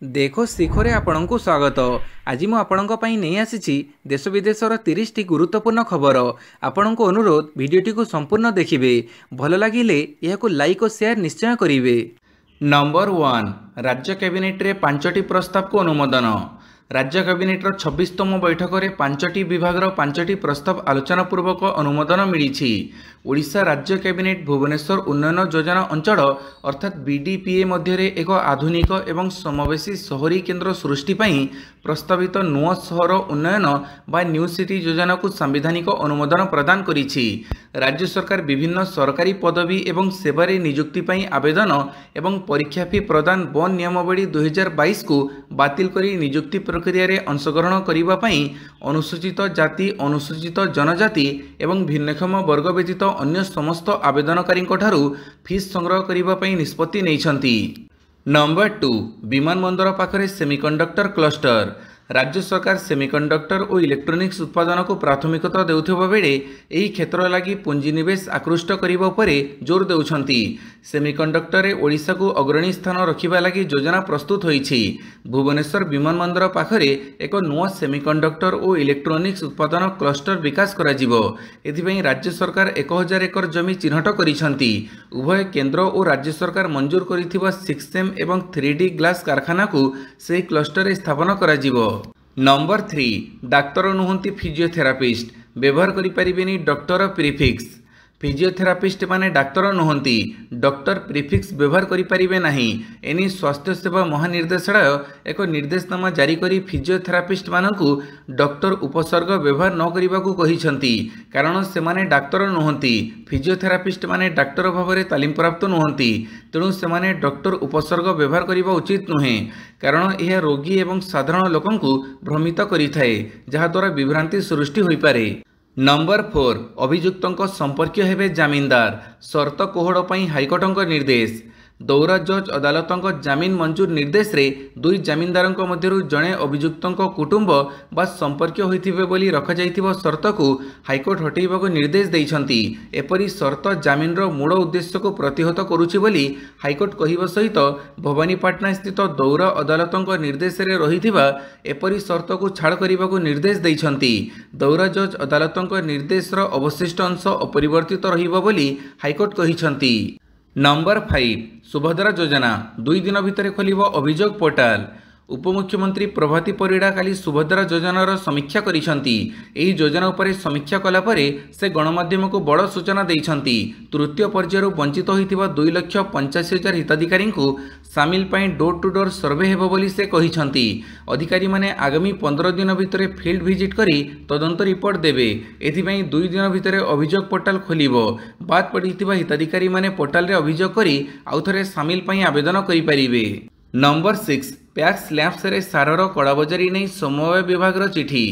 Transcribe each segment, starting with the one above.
देखो शिखरे आपणको स्वागत। आज मु आपणको पई नै आसीछि देश विदेशर 30 टी गुरुत्वपूर्ण खबर। आपणको अनुरोध भिडियोटी को संपूर्ण देखिबे। भल लागिले याको लाइक और शेयर निश्चय करिवे। नंबर 1 राज्य कैबिनेट रे 5टी प्रस्ताव को अनुमोदन। राज्य कैबिनेटर 26तम बैठक में 5टी विभागर 5टी प्रस्ताव आलोचना पूर्वक अनुमोदन मिली। ओडिशा राज्य कैबिनेट भुवनेश्वर उन्नयन योजना अंचल अर्थात बीडीपीए मध्य एक आधुनिक एवं समावेशी शहरी केन्द्र सृष्टि प्रस्तावित नुआ सहर उन्नयन बा न्यू सिटी योजना को संवैधानिक अनुमोदन प्रदान करिछि। राज्य सरकार विभिन्न सरकारी पदवी एवं सेवारे नियुक्ति पई आवेदन एवं परीक्षा फी प्रदान बन नियमावली 2022 को बातिल करी नियुक्ति प्रक्रिया रे अंशग्रहण करिबा पई अनुसूचित जाति अनुसूचित जनजाति एवं भिन्नक्षम वर्ग व्यतीत अन्य समस्त आवेदनकारी फीस संग्रह करिबा पई निष्पत्ति नैछंती। नंबर 2 विमान बंदर पाखरे सेमीकंडक्टर क्लस्टर। राज्य सरकार सेमीकंडक्टर और इलेक्ट्रोनिक्स उत्पादन को प्राथमिकता देउथिबा बेले एही क्षेत्र लागि पुंजीनिवेश आकृष्ट करिबा उपरे जोर देउछंती। सेमीकंडक्टर रे ओडिशा को अग्रणी स्थान रखिबा लागि योजना प्रस्तुत होईछि। भुवनेश्वर विमानबंदर पाखरे एक नुआ सेमीकंडक्टर और इलेक्ट्रोनिक्स उत्पादन क्लस्टर विकास करा जिवो। एथिपई राज्य सरकार 1000 एकर जमी चिन्हट करिसंती। उभय केंद्र और राज्य सरकार मंजूर करिथिबा 6M एवं 3D ग्लास कारखाना को सेही क्लस्टर रे स्थापन करा जिवो। नंबर 3 डाक्तर नुहंती फिजियोथेरापिस्ट व्यवहार करि परिबेनी डॉक्टर प्रीफिक्स। फिजियोथेरापिस्ट माने डाक्तर नुहंती डॉक्टर प्रीफिक्स व्यवहार करि परिबे नाही। एनी स्वास्थ्य सेवा महानिर्देशालय एक निर्देशनामा जारी करी फिजियोथेरापिस्ट मानकु डॉक्टर उपसर्ग व्यवहार न करिबाकू कहिसंती। कारण से माने डाक्तर नुहंती। फिजियोथेरापिस्ट माने डाक्तर भावरे तालीम प्राप्त नुहंती। तेणु से माने डॉक्टर उपसर्ग व्यवहार करिबा उचित नुहे। कारण यह रोगी एवं साधारण लोकंकु भ्रमित करिथाए जहा द्वारा विभ्रांति सृष्टि होई पारे। नंबर 4 अभियुक्तों संपर्क हेबे जामीनदार शर्त कोहड़ पई हाइकोर्टों निर्देश। दौरा जज अदालतों जामीन मंजूर निर्देश रे 2 जामीनदारों मध्यरु जणे अभियुक्तों कुटुंब बा संपर्क होइथिबे बोली रखा जाइथिबो शर्त को हाइकोर्ट हटेइबाको निर्देश दैछंती। एपरि शर्त जामीन रो मूल उद्देश्य को प्रतिहत करुछि बोली हाइकोर्ट कहिबा सहित भवानीपाटना स्थित दौरा अदालतों निर्देश रे रहिथिबा एपरि शर्त को छाड़ करिबाको निर्देश दैछंती। दौरा जज अदालतों निर्देश रो अवशिष्ट अंश अपरिवर्तित रहिबो बोली हाइकोर्ट कहिछंती। नंबर 5 सुभद्रा योजना 2 दिन भितर खोलिबो अभियोग पोर्टाल। उपमुख्यमंत्री प्रभाती परिड़ा काली सुभद्रा योजनार समीक्षा करिसंती। एही योजना उपरे समीक्षा कला परे से गणमाध्यम को बड़ सूचना दैछंती। तृतीय पर्यायर वंचित होइतिबा 2,85,000 हिताधिकारी को सामिल पई डोर टू डोर सर्वे हेबो बोली से कहिसंती। अधिकारी माने आगामी 15 दिन भितर फील्ड विजिट करी तदंत रिपोर्ट देबे। एथिपई 2 दिन भितर अभियोग पोर्टाल खोलिबो। बाद पड़ितिबा हिताधिकारी माने पोर्टाल रे अभियोग करी आउथरे सामिल पई आवेदन करि परिबे। नंबर 6 पैक्स लैंप्स रे सारर कड़ाबजारी नहीं समवाय विभाग चिठी।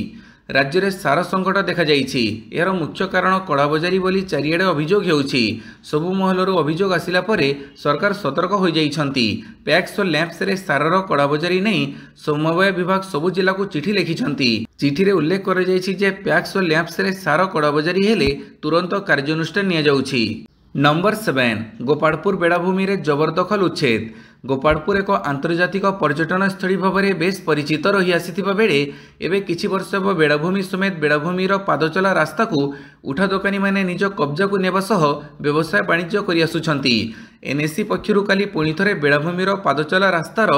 राज्य में सार संकट देखा जाइछि। यार मुख्य कारण कड़ाबजारी बोली चारिआडे अभियोग हेउछि। सबु महलरू अभियोग आसिला परे सरकार सतर्क हो जाइछंती। पैक्स और लैंप्स रे सारर कड़ाबजारी नहीं समवाय विभाग सबु जिला को चिठी लिखिछंती। चिठी रे उल्लेख कर जाइछि जे पैक्स और लैंप्स रे सार कड़ाबजारी हेले तुरंत कार्यानुष्ठान निया जाउछि। नंबर 7 गोपालपुर बेड़ाभूमि रे जबरदखल उच्छेद। गोपालपुर एक आंतर्जातिक पर्यटन स्थली भाव में बेस परिचित रही आसीथिबा बेले एबे किछि वर्ष ହେବ बेड़ाभूमि समेत बेड़ाभूमिर पादचला रास्ता को उठा दोकानी माने निज कब्जा को नेबा सह व्यवसाय वाणिज्य करि आसुछंती। एनएससी पक्षरु काली पुणी थरे बेड़ाभूमिर पादचला रास्तार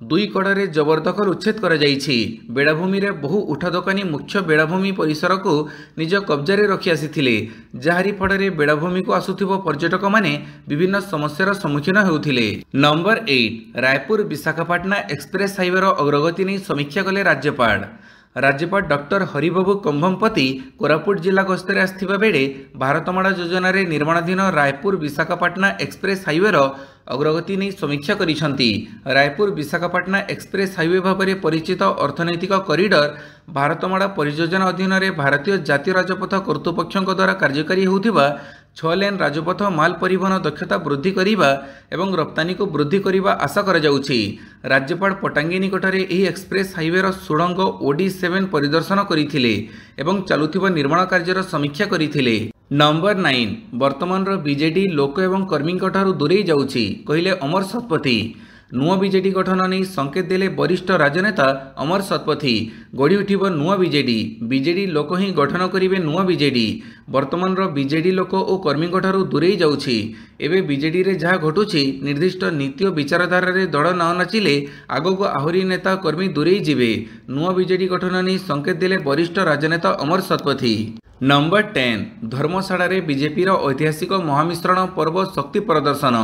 2 कड़े जबरदखल उच्छेद करा जाइछि। बेड़ाभूमि रे बहु उठा दोकानी मुख्य बेड़ाभूमि परिसर को निज कब्जा रे रखि आसीथिले। जाहारी फड़े बेड़ाभूमि को आसुथिबो पर्यटक माने विभिन्न समस्यार सम्मुखीन हेउथिले। नंबर 8 रायपुर विशाखापाटना एक्सप्रेस हाईवेर अग्रगति नहीं समीक्षा कले राज्यपाल। राज्यपाल डॉक्टर हरिबाबू कंभमपति कोरापुट जिला गस्तर आसथिबा बेले भारतमाला योजना रे निर्माणाधीन रायपुर विशाखापाटना एक्सप्रेस हाईवेर अग्रगति नहीं समीक्षा करिसंती। रायपुर विशाखापाटना एक्सप्रेस हाईवे भाव में परिचित अर्थनैतिक कॉरिडोर भारतमाला परियोजना अधीन रे भारतीय जातीय राजपथ कर्तृपक्षों द्वारा कार्यकारी होउथिबा 6 लेन राजपथ माल परिवहन दक्षता वृद्धि करिबा एवं रप्तानी को वृद्धि करिबा आशा करा जाउछि। राज्यपाल पटांगी निकटरे एही एक्सप्रेस हाईवेर सुड़ंग OD7 परिदर्शन करिथिले एवं चालुथिबा निर्माण कार्यर समीक्षा करिथिले। नंबर 9 वर्तमान बीजेडी लोक एवं कर्मी ठारू दूरे जाउछि कहिले अमर शतपथी। नुआ बीजेडी गठन नहीं संकेत देले वरिष्ठ राजनेता अमर शतपथी। गढ़ी उठिब नुआ बीजेडी, बीजेडी लोक ही गठन करिवे नुआ बीजेडी। वर्तमान बीजेडी लोक और कर्मी दूरे जाउछि। एबे बीजेडी रे जहाँ घटुछि निर्दिष्ट नीति और विचारधारा रे दल न नाचिले आगको आहुरी नेता कर्मी दूरे जिवे। नुआ बीजेडी गठन नहीं संकेत देले वरिष्ठ राजनेता अमर शतपथी। नंबर 10 धर्मशाला रे बीजेपी रो ऐतिहासिक महामिश्रण पर्व शक्ति प्रदर्शन।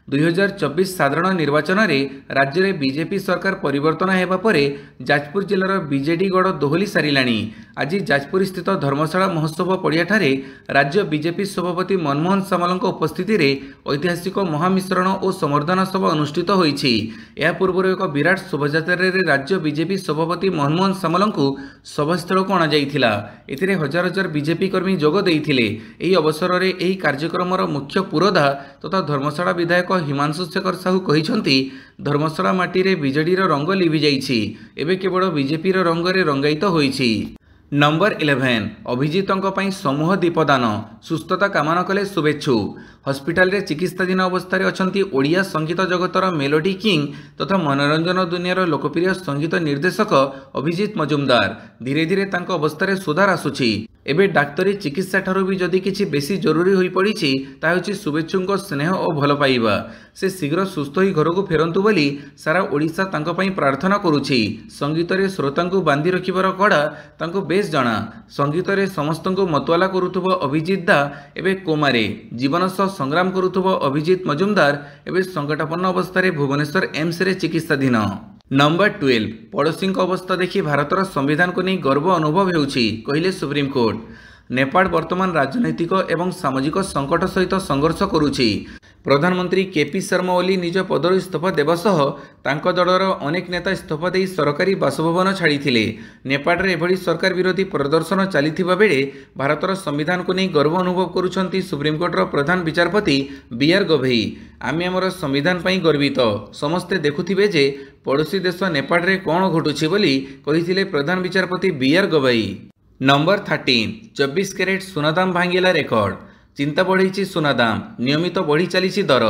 2024 साधारण निर्वाचन में राज्य में बीजेपी सरकार परिवर्तन होगा पर जाजपुर जिलार बीजेडी गढ़ दोहली सारिलाणी। आज जाजपुर स्थित धर्मशाला महोत्सव पड़ियाठारे राज्य बीजेपी सभापति मनमोहन सामल उपस्थिति रे ऐतिहासिक महामिश्रण और संवर्धना सभा अनुष्ठित होईछि। या पूर्व एक विराट शोभायात्रा रे राज्य बीजेपी सभापति मनमोहन सामल को सभास्थल को अणाଯାଇଥିଲା। एथिरे हजार हजार बीजेपी कर्मी जोग देइथिले। एही अवसर रे एही कार्यक्रम मुख्य पुरोधा तथा धर्मशाला विधायक हिमांशु शेखर साहू कहिसंती धर्मशाला माटी रे बीजेडी रो रंग लिभि जाइछि, एबे केवल बीजेपी रो रंग रे रंगायित होइछि। नंबर 11 अभिजितों पई समूह दीपदान सुस्थता कामना कले शुभेच्छु। हॉस्पिटल रे चिकित्साधीन अवस्था अछंती ओडिया संगीत जगतर मेलोडी किंग तथा मनोरंजन दुनियार लोकप्रिय संगीत निर्देशक अभिजित मजुमदार। धीरे धीरे तांको अवस्था रे सुधार आसुछि। एबे डाक्तरी चिकित्सा ठारू भी जदि किछि बेसी जरूरी होई पड़िछि ता होछि शुभेच्छुंको स्नेह और भल पाइबा। से शीघ्र सुस्थ होई घरकू फेरंतु बोली सारा ओडिशा तांको पई प्रार्थना करुछि। संगीत रे श्रोतांकू बांधी रखिबार कड़ा तांको बेस जणा। संगीत रे समस्तंकू मतवाला करुथुबो अभिजित दा एबे कोमारे जीवन सह संग्राम करुथुबो अभिजित मजुमदार एबे संकटापन्न अवस्था रे भुवनेश्वर एम्स रे चिकित्साधीन। नंबर 12 पड़ोशी अवस्था देखि भारतर संविधान को नहीं गर्व अनुभव होउछि कहिले सुप्रीमकोर्ट। नेपाल वर्तमान राजनैतिक एवं सामाजिक संकट सहित संघर्ष करुछि। प्रधानमंत्री केपी शर्मा ओली निज पदर इस्तीफा देवा सह तांको दलर अनेक नेता इस्तीफा दे सरकारी बासभवन छाड़ीथिले। नेपाल रे एभली सरकार विरोधी प्रदर्शन चलीथिबा बेले भारतर संविधान को नहीं गर्व अनुभव करुछंती सुप्रीमकोर्टर प्रधान विचारपति बीआर गवई। आमे हमर संविधान पई गर्वित, समस्ते देखुथिबे जे पड़ोशी देश नेपाल रे कोन घटुछि बोली कहिथिले प्रधान विचारपति बीआर गवई। नंबर 13 24 कैरेट सुनादाम भांगिला रेकर्ड। चिंता बढ़ी सुनादाम नियमित बढ़ी चली दर।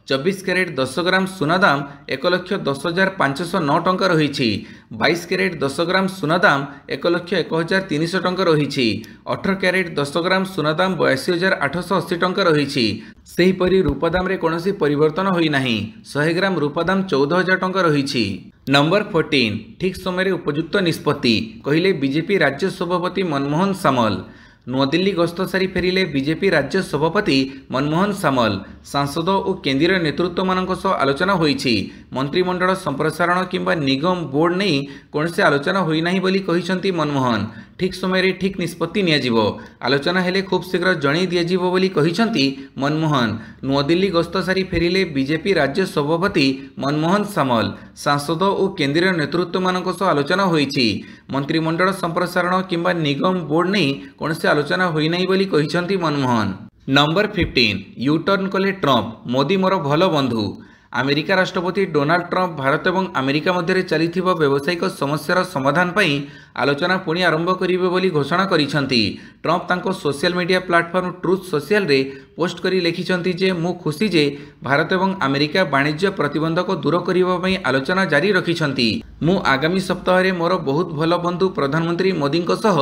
24 कैरेट 10 ग्राम सुनादाम 1,10,509 टंका रही। 22 कैरेट 10 ग्राम सुनादाम 1,01,300 टंका रही। 18 कैरेट 10 ग्राम सुनादाम 82,880 टंका रही। सेहीपरि रूपादाम रे कोनोसी परिवर्तन होई नाही। 100 ग्राम रूपादाम 14,000 टंका रही। नंबर 14 ठीक समय उपयुक्त निष्पत्ति कहिले बीजेपी राज्य सभापति मनमोहन सामल। नूआदिल्ली गस्त सारी फेरिले बीजेपी राज्य सभापति मनमोहन सामल। सांसद और केंद्रीय नेतृत्व मानक सह आलोचना होईछि। मंत्रिमंडल संप्रसारण किंबा निगम बोर्ड नहीं कौनसी आलोचना होई नाही बोली कहिसंती मनमोहन। ठीक समय रे ठीक निष्पत्ति नियाजिबो, आलोचना हेले खूब शीघ्र जणै दियाजिबो बोली कहिसंती मनमोहन। नूआदिल्ली गस्त सारी फेरिले बीजेपी राज्य सभापति मनमोहन सामल। सांसद और केंद्रीय नेतृत्व मानक सह आलोचना होईछि। मंत्रिमंडल संप्रसारण किंबा निगम बोर्ड नहीं कौनसी आलोचना होई नाही बोली कहिसंती मनमोहन। नंबर 15 यू टर्न कले ट्रम्प, मोदी मोर भल बंधु। अमेरिका राष्ट्रपति डोनाल्ड ट्रम्प भारत और अमेरिका मध्य चलिथिबा व्यावसायिक समस्यार समाधान पई आलोचना पुणी आरंभ करिवे बोली घोषणा करिसंती। ट्रम्प तांको social media platform truth social रे पोस्ट करी लिखिसंती जे मु खुशी जे भारत और अमेरिका वाणिज्य प्रतिबंधक दूर करिवा पई आलोचना जारी रखिसंती। मु आगामी सप्ताह रे मोर बहुत भल बंधु प्रधानमंत्री मोदी सह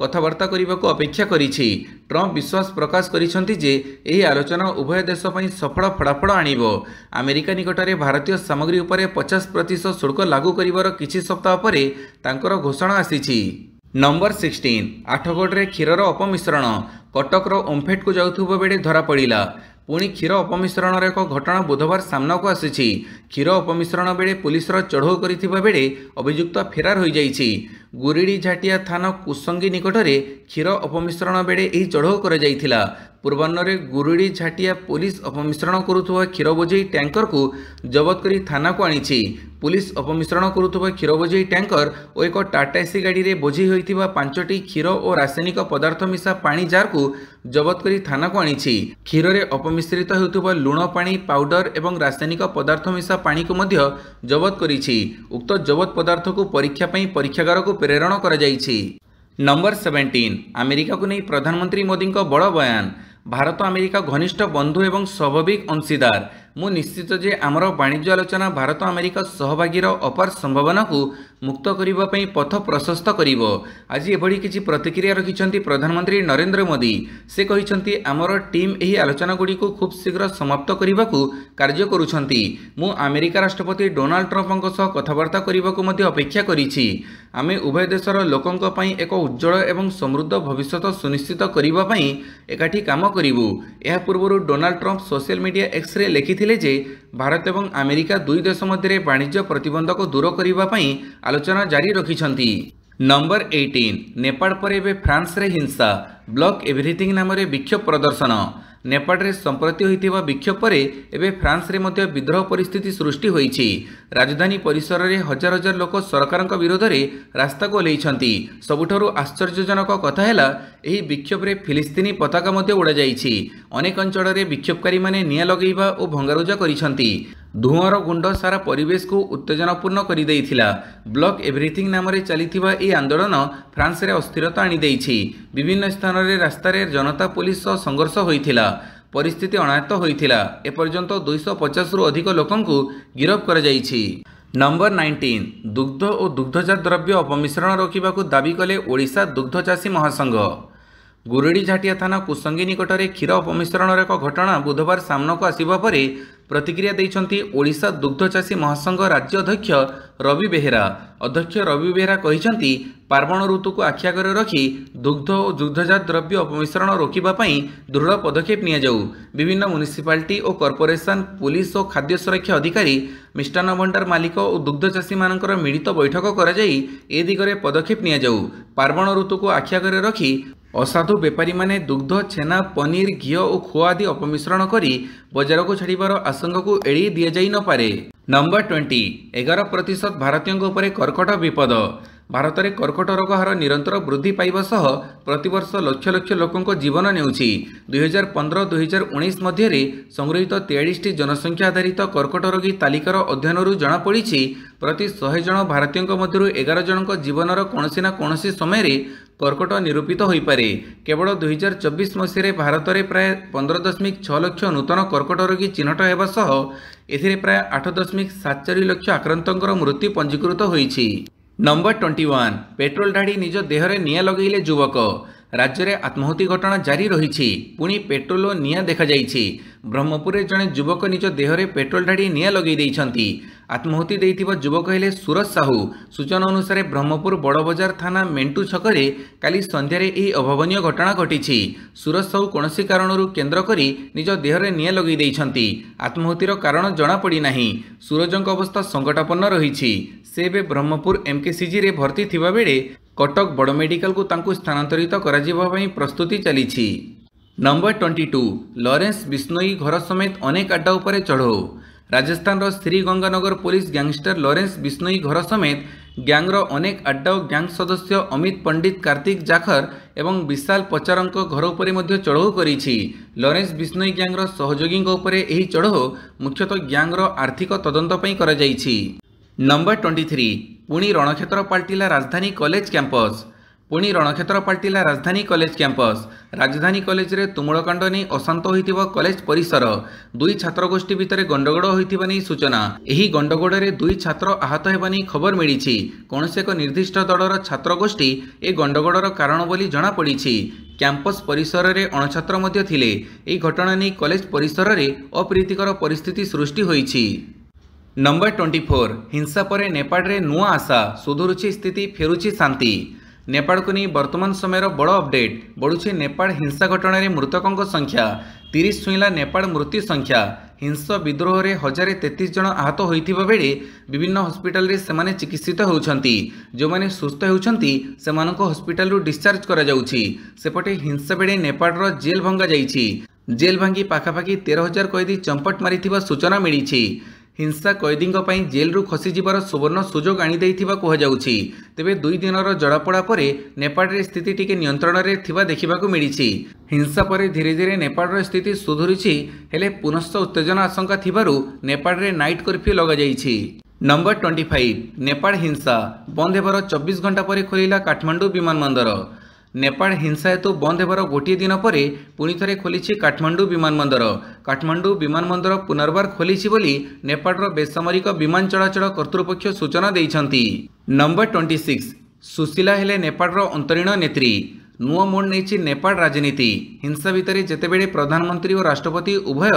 कथबार्ता करने को अपेक्षा करिछि। ट्रम्प विश्वास प्रकाश करिसंती जे एही आलोचना उभय देश पई सफल फलाफल आनिबो। अमेरिका निकटरे भारतीय सामग्री उपरे 50% शुल्क लागू करिवार किछि सप्ताह परे तांकर घोषणा आसीछि। नंबर 16 आठगढ़ रे क्षीरर अपमिश्रण। कटकर ओमफेड को जाउथुबो बेले धरा पड़िला। पुणी क्षीर अपमिश्रण एक घटना बुधवार सामना को आसी। क्षीर अपमिश्रण बेले पुलिस चढ़ऊ करिथिबा बेले अभियुक्त फेरार हो जाइछि। गुरिडी झाटिया थाना कुसंगी निकटरे क्षीर अपमिश्रण बेले यही चढ़ऊ कर जाइथिला। पूर्वाह्न गुरिडी झाटिया पुलिस अपमिश्रण करुवा क्षीर बोझई टैंकर को जबत करी थाना को आनी। पुलिस अपमिश्रण करुवा क्षीर बोझई टैंकर और एक टाटा एसी गाड़ी रे बोझई होइथिबा 5टी क्षीर और रासायनिक पदार्थ मिसा पानी जार को जबत करी थाना को आनी। क्षीर रे अपमिश्रित होइथिबा लुण पानी पाउडर एवं रासायनिक पदार्थ मिसा पानी को मध्य जबत करिछि। उक्त जबत पदार्थ को परीक्षा पई परीक्षागार को प्रेरण करा जाइछि। नंबर 17 अमेरिका को नहीं प्रधानमंत्री मोदी को बड़ बयान। भारत अमेरिका घनिष्ठ बंधु एवं स्वाभाविक अंशीदार। मु निश्चित जे आमर वाणिज्य आलोचना भारत अमेरिका सहभागीर अपार संभावना को मुक्त करने पथ प्रशस्त करिवो। आज एभली किछि प्रतिक्रिया रखिछन्ति प्रधानमंत्री नरेंद्र मोदी। से कहिछन्ति आमर टीम एही आलोचना गुडी को खूब शीघ्र समाप्त करिबाकू कार्य करूछन्ति। मु अमेरिका राष्ट्रपति डोनाल्ड ट्रम्पଙ୍କ सह कथबार्ता करिबाकू मध्ये अपेक्षा करिछि। आमे उभय देशर लोकंक पई एक उज्जवल एवं समृद्ध भविष्य सुनिश्चित करिबा पई एकाठी काम करिवु। एहा पूर्वरु Donald Trump social media X रे लिखिथिले जे भारत एवं अमेरिका दुई देश मध्य वाणिज्य प्रतिबंधक दूर करिबा पई आलोचना जारी रखिछन्ति। नंबर 18 नेपाल पर एबे फ्रांस रे हिंसा ब्लॉक एवरीथिंग नाम रे विक्षोभ प्रदर्शन। नेपाल रे संप्रति होइथिबा विक्षोभ परे एबे फ्रांस रे मध्य विद्रोह परिस्थिति सृष्टि होईछि। राजधानी परिसर रे हजार हजार लोक सरकारक विरोध रे रास्ता को ओह्लैछन्ति। सबुठारु आश्चर्यजनक कथा हैला एही विक्षोभ रे फिलिस्तीनी पताका मध्य उड़ा जाईछि। अनेक अंचल रे विक्षोभकारी माने निया लगैबा और भंगारुजा करिछन्ति। धुआंर गुंड सारा परिवेश को उत्तेजनापूर्ण कर देइथिला। ब्लॉक एवरीथिंग नाम रे चलिथिबा ए आंदोलन फ्रांस रे अस्थिरता आनी देइछि। विभिन्न स्थान रे रास्ता रे जनता पुलिस सह संघर्ष होइथिला। परिस्थिति अनायत्त होइथिला। एपर्यंत 250 रु अधिक लोकंकु गिरफ कर जाइछि। नंबर 19 दुग्ध और दुग्धजात द्रव्य अपमिश्रण रोकिबाकू दाबी कले ओडिशा दुग्ध चाषी महासंघ। गुरुडीझाटिया थाना कुसंगी निकट में क्षीर अपमिश्रण एक घटना बुधवार सामनाक आसिबा परे प्रतिक्रिया देइछन्ति ओडिशा दुग्ध चाषी महासंघ राज्य अध्यक्ष रवि बेहेरा। अध्यक्ष रवि बेहेरा कहिछन्ति पार्वण ऋतु को आख्यागर रखी दुग्ध और दुग्धजात द्रव्य अपमिश्रण रोकिबा पई दृढ़ पदक्षेप निया जाऊ। विभिन्न म्युनिसिपालिटी और कॉर्पोरेशन पुलिस और खाद्य सुरक्षा अधिकारी मिष्टान्न भंडार मालिक और दुग्ध चाषी मानकर मिलित बैठक करा जाई ए दिगरे पदक्षेप निया जाऊ। पार्वण ऋतु को आख्यागर रखी असाधु बेपारी माने दुग्ध छेना पनीर घी और खोआ आदि अपमिश्रण करी बजार को छाड़ीबार आशंका को एड़ी दिया जाई न पारे। नंबर 20 11% भारतीयों उपरे कर्कट विपद। भारत में कर्कट रोग हार निरंतर वृद्धि पाइबा सह प्रतिवर्ष लक्ष लक्ष लोकों जीवन नेउछि। 2015-2019 मध्य संगृहीत 43 जनसंख्या आधारित कर्कट रोगी तालिकार अध्ययन जनापड़ी प्रति 100 जन भारतीयों मध्य 11 जनक जीवनर कौनसी ना कौनसी समय कर्कट निरूपित हो पारे। केवल 2024 मसीह भारत में प्राय 15.6 लाख नूतन कर्कट रोगी चिन्हट होगा सह एथिरे प्राय 8.74 लाख आक्रांतों मृत्यु पंजीकृत होईछि। नंबर 21 पेट्रोल ढाड़ी निज देहरे निया लगेले युवक। राज्य में आत्माहुति घटना जारी रही पुणी पेट्रोल और निया देखा जाइछि। ब्रह्मपुर में जड़े युवक निज देहरे पेट्रोल ढाड़ी निया लगे देइछन्ति। आत्माहुति देइथिबा युवक हेले सूरज साहू। सूचना अनुसार ब्रह्मपुर बड़बजार थाना मेंटू छकरे काली संध्यारे एही अभावनीय घटना घटिछि। सूरज साहू कौनसी कारणरू केन्द्र करी निज देहरे निया लगे देइछन्ति। आत्माहुतिर कारण जଣା पड़ी नाही। सूरजଙ୍କ अवस्था संकटापन्न रहिछि। से बे ब्रह्मपुर एमकेसीजी रे भर्ती थिबा बेले कटक बड़ मेडिकल को तांकु स्थानांतरित कराजिबा पई प्रस्तुति चलीछि। नंबर 22 लॉरेंस बिश्नोई घर समेत अनेक अड्डा उपरे चढ़ो। Rajasthan Sriganganagar police gangster Lawrence Bishnoi घर समेत गैंगर अनेक अड्डा और गैंग सदस्य अमित पंडित कार्तिक जाखर एवं विशाल पचारंक घर उपरे मध्य चढ़ऊ करिछि। लॉरेंस बिश्नोई गैंगर सहयोगी उपरे एही चढ़ऊ मुख्यतः गैंगर आर्थिक तदंत पई करा जाइछि। नंबर 23 पुणी रणक्षेत्र पाल्टिला राजधानी कॉलेज कैंपस। पुणी रणक्षेत्र पाल्टिला राजधानी कॉलेज कैंपस। राजधानी कॉलेज रे तुमुलकांड नहीं अशांत होइथिबा कॉलेज परिसर। दुई छात्र गोष्ठी भितर गंडगोड़ होइथिबा नहीं सूचना। एही गंडगोड़ रे दुई छात्र आहत हेबा नहीं खबर मिलिछि। कौनसी एक निर्दिष्ट दलर छात्र गोष्ठी ए गंडगोड़र कारण बोली जଣା पड़िछि। कैंपस परिसर रे अणछात्र मध्य थिले। एही घटना नहीं कॉलेज परिसर रे अप्रीतिकर परिस्थिति सृष्टि होइछि। नंबर 24 हिंसा पर नेपाल रे नुआ आशा सुधुरुछि स्थिति फेरुछि शांति। नेपाल को नहीं वर्तमान समय बड़ अपडेट बढ़ुछि। नेपाल हिंसा घटना रे मृतकों संख्या 30 छुईला। नेपाल मृत्यु संख्या हिंसा विद्रोह रे 1033 जन आहत होइथिबा बेले विभिन्न हॉस्पिटल रे सेमाने चिकित्सित होउछन्ति। जो माने सुस्थ होउछन्ति सेमानको हॉस्पिटल रु डिस्चार्ज करा जाउछि। सेपटे हिंसा बेले नेपाल रो जेल भंगा जाइछि। जेल भांगी पाखापाखि 13,000 कैदी चंपट मारिथिबा सूचना मिलिछि। हिंसा कैदींग पई जेल रु खसी जिबार सुवर्ण सुजोग आनी देइथिबा कहा जाउछि। तेबे 2 दिनर जड़ापड़ा परे नेपाल रे स्थिति टिके नियंत्रण रे थिबा देखिबाकू मिलिछि। हिंसा परे धीरे धीरे नेपाल रो स्थिति सुधुरिछि। हेले पुनश्च उत्तेजना आशंका थिबारु नेपाल रे नाइट कर्फ्यू लगा जाइछि। नंबर 25 नेपाल हिंसा बंद हेबार 24 घंटा परे खोलिला काठमांडू विमानबंदर। नेपाळ हिंसा हेतु बंद हेबार गोटे दिन पर पुणी थे खोली काठमांडू विमानबंदर। काठमांडू विमानबंदर पुनर्बार खोली बोली नेपाळर बेसामरिक विमान चलाचल कर्तृपक्ष सूचना देइछंती। नंबर 26 सुशीला हेले नेपाळर अंतरीण नेत्री। नुआ मोड़ नहीं नेपाळ राजनीति। हिंसा भितर जितेबले प्रधानमंत्री और राष्ट्रपति उभय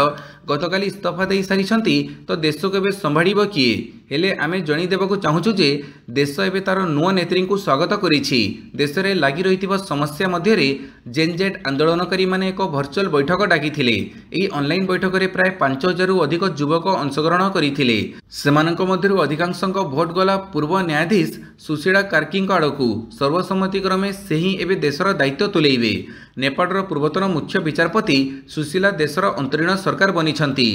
गतकाली इस्तीफा दे सारी तो देश को एवं संभाड़ किए हेले आमे जणीदेवाक चाहूँ जे देश एवं तार नुआ नेत्री को स्वागत करिछि। देश में लगी रही समस्या मध्य जेनजेड आंदोलनकारी माने एक भर्चुआल बैठक डाकिथिले। एही ऑनलाइन बैठक में प्राय 5000 रु अधिक युवक अंशग्रहण करथिले। सेमानक मध्यरु अधिकांशक भोट गला पूर्व न्यायाधीश सुशीला कार्की आड़कू। सर्वसम्मति क्रमे से ही एवं देशर दायित्व तुलेइबे। नेपाळर पूर्वतन मुख्य विचारपति सुशीला देशर अंतरीण सरकार बनिछंती।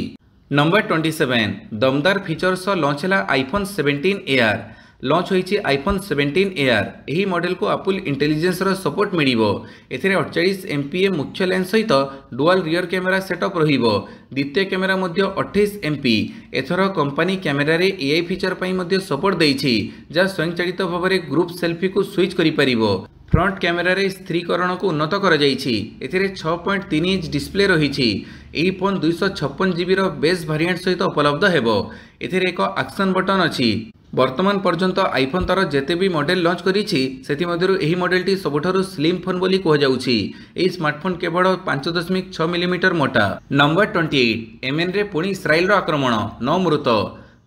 नंबर 27 दमदार फीचर सह लॉन्च है आईफोन 17 एआर। लॉन्च होईची आईफोन 17 एआर। यही मॉडल को एप्पल इंटेलिजेंस रो सपोर्ट मिलिबो। एथिरे 48 एमपी मुख्य लेंस सहित डुअल रियर कैमेरा सेटअप रहिबो। द्वितीय कैमेरा मध्य 28 एमपी। एथर कंपनी कैमेरा रे एआई फीचर पई मध्य सपोर्ट देइछि जा स्वयंचालित भाव में ग्रुप सेल्फी को स्विच करि परिबो। फ्रंट कैमेरा रे स्थिरीकरण को उन्नत कर जाइछि। एथिरे 6.3 इंच डिस्प्ले रहिछि। एही फोन 256 जीबी रो बेस वेरिएंट सहित उपलब्ध हेबो। एथिरे एक एक्शन बटन अछि। वर्तमान पर्यंत आईफोन तार जेते भी मॉडल लॉन्च करिछि सेति मध्यरु एही मॉडलटी सबुठारु स्लिम फोन बोली कह जाउछि। एही स्मार्टफोन केवल 5.6 मिलीमीटर मोटा। नंबर 28 येमेन रे पुणी इस्राएल रो आक्रमण 9 मृत।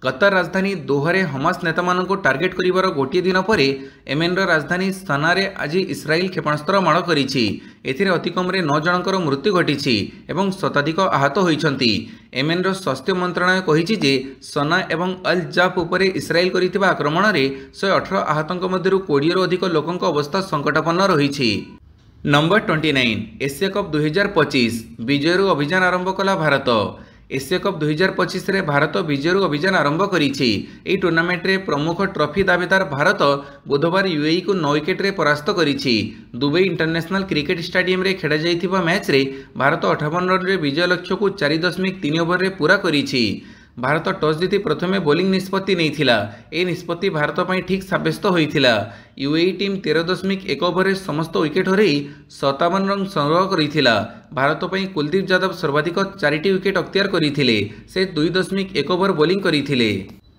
कतर राजधानी दोहारे हमास नेता मानक टार्गेट करिवार गोटे दिन पर येमेन राजधानी सनारे आज इस्राएल क्षेपणास्त्र माड़ करिछि। एथिरे अतिकम 9 जनकर मृत्यु घटिछि एवं शताधिक आहत होइछंती। येमेन स्वास्थ्य मंत्रालय कहिछि जे सना एवं अल जाफ उपरे इस्राएल करिथिबा आक्रमण रे 118 आहतंक मध्यरु 20 रु अधिक लोकंक अवस्था संकटापन्न रहिछि। नंबर 29 एशिया कप 2025 विजयरु अभियान आरंभ कला भारत। एशिया कप 2025 रे भारत विजयरु अभियान आरंभ करिछि। एही टूर्नामेंट रे प्रमुख ट्रॉफी दावेदार भारत बुधवार यूएई को 9 विकेट रे परास्त करिछि। दुबई इंटरनेशनल क्रिकेट स्टेडियम रे खेला जाइथिबा मैच रे भारत 58 रन रे विजय लक्ष्य को 4.3 ओवर रे पूरा करिछि। भारत टॉस जीति प्रथमे बोलिंग निष्पत्ति नैथिला। ए निष्पत्ति भारत पई ठीक साब्यस्त होइथिला। यूएई टीम 13.1 ओवर रे समस्त विकेट हरई 57 रन संग्रह करिथिला। भारत पई कुलदीप यादव सर्वाधिक 4टी विकेट अख्तियार करिथिले। से 2.1 ओवर बोलिंग करिथिले।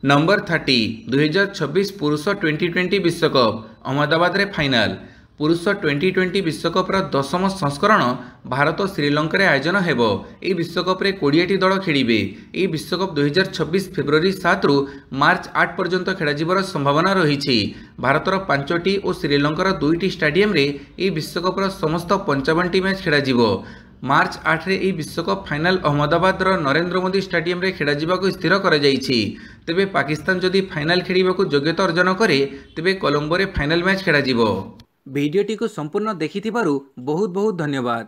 नंबर 30 2026 पुरुष T20 विश्वकप अहमदाबाद रे फाइनल। पुरुष T20 विश्वकप्र 10म संस्करण भारत और श्रीलंका रे आयोजन हेबो। एही विश्वकप रे 20टी दल खेलिबे। एही विश्वकप 2026 फेब्रुआरी 7 रु मार्च 8 पर्यंत खेला जिबार संभावना रहिछि। भारतर 5टी और श्रीलंकार 2टी स्टेडियम रे एही विश्वकप्र समस्त 55टी मैच खेला जिवो। मार्च 8 रे एही विश्वकप फाइनल अहमदाबाद नरेंद्र मोदी स्टेडियम रे खेला जिबाको स्थिर करा जाइछि। तेबे पाकिस्तान जदि फाइनल खेलिबाको योग्यता अर्जन करे तेबे कोलंबो रे फाइनल मैच खेला जिवो। भिडियोटी को संपूर्ण देखिथिबारु बहुत बहुत धन्यवाद।